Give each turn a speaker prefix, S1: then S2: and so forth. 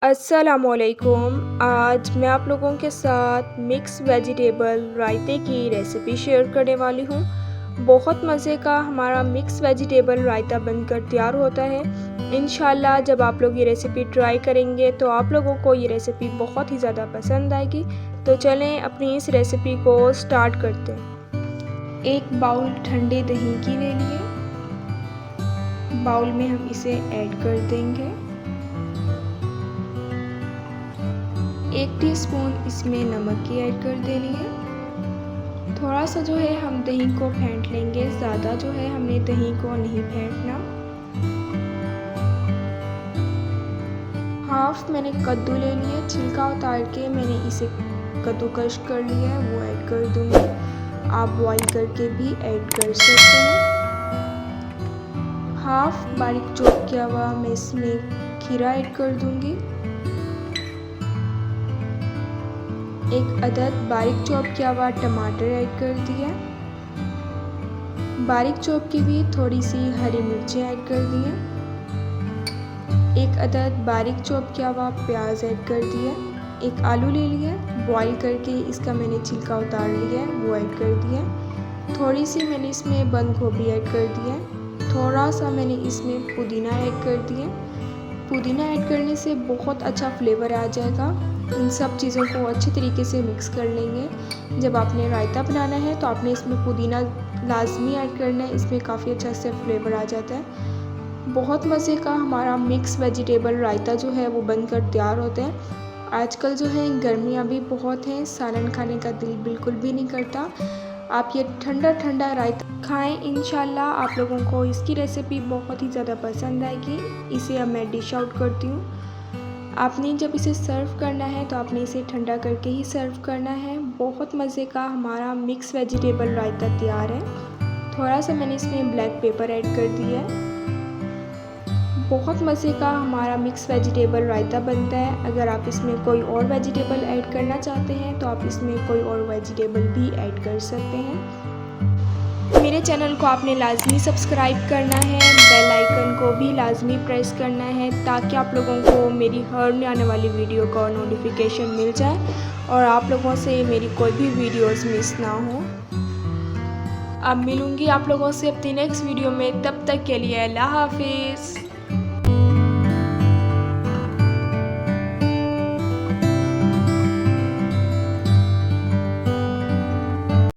S1: अस्सलामुअलैकुम। आज मैं आप लोगों के साथ मिक्स वेजिटेबल रायते की रेसिपी शेयर करने वाली हूँ। बहुत मज़े का हमारा मिक्स वेजिटेबल रायता बनकर तैयार होता है। इंशाल्लाह जब आप लोग ये रेसिपी ट्राई करेंगे तो आप लोगों को ये रेसिपी बहुत ही ज़्यादा पसंद आएगी। तो चलें अपनी इस रेसिपी को स्टार्ट करते हैं। एक बाउल ठंडे दही की ले लिए। बाउल में हम इसे ऐड कर देंगे। 1 टीस्पून इसमें नमक की ऐड कर देनी है। थोड़ा सा जो है हम दही को फेंट लेंगे, ज़्यादा जो है हमने दही को नहीं फेंटना। हाफ मैंने कद्दू ले लिया, छिलका उतार के मैंने इसे कद्दूकश कर लिया है, वो ऐड कर दूँगी। आप बॉईल करके भी ऐड कर सकते हैं। हाफ बारीक चॉप किया हुआ मैं इसमें खीरा ऐड कर दूँगी। 1 अदद बारीक चॉप किया हुआ टमाटर ऐड कर दिया। बारीक चॉप की भी थोड़ी सी हरी मिर्चें ऐड कर दिए। 1 अदद बारीक चॉप किया हुआ प्याज ऐड कर दिया। 1 आलू ले लिया, बॉईल करके इसका मैंने छिलका उतार लिया है, वो ऐड कर दिया। थोड़ी सी मैंने इसमें बंद गोभी ऐड कर दिया। थोड़ा सा मैंने इसमें पुदीना ऐड कर दिया। पुदीना ऐड करने से बहुत अच्छा फ्लेवर आ जाएगा। इन सब चीज़ों को अच्छे तरीके से मिक्स कर लेंगे। जब आपने रायता बनाना है तो आपने इसमें पुदीना लाजमी ऐड करना है, इसमें काफ़ी अच्छा से फ्लेवर आ जाता है। बहुत मज़े का हमारा मिक्स वेजिटेबल रायता जो है वो बनकर तैयार होता है। आजकल जो है गर्मियाँ भी बहुत हैं, सालन खाने का दिल बिल्कुल भी नहीं करता। आप ये ठंडा ठंडा रायता खाएं, इंशाल्लाह आप लोगों को इसकी रेसिपी बहुत ही ज़्यादा पसंद आएगी। इसे अब मैं डिश आउट करती हूँ। आपने जब इसे सर्व करना है तो आपने इसे ठंडा करके ही सर्व करना है। बहुत मज़े का हमारा मिक्स वेजिटेबल रायता तैयार है। थोड़ा सा मैंने इसमें ब्लैक पेपर ऐड कर दिया है। बहुत मज़े का हमारा मिक्स वेजिटेबल रायता बनता है। अगर आप इसमें कोई और वेजिटेबल ऐड करना चाहते हैं तो आप इसमें कोई और वेजिटेबल भी ऐड कर सकते हैं। मेरे चैनल को आपने लाजमी सब्सक्राइब करना है, बेल आइकन को भी लाजमी प्रेस करना है ताकि आप लोगों को मेरी हर नई आने वाली वीडियो का नोटिफिकेशन मिल जाए और आप लोगों से मेरी कोई भी वीडियोस मिस ना हो। अब मिलूँगी आप लोगों से अपनी नेक्स्ट वीडियो में, तब तक के लिए अल्लाह हाफिज़।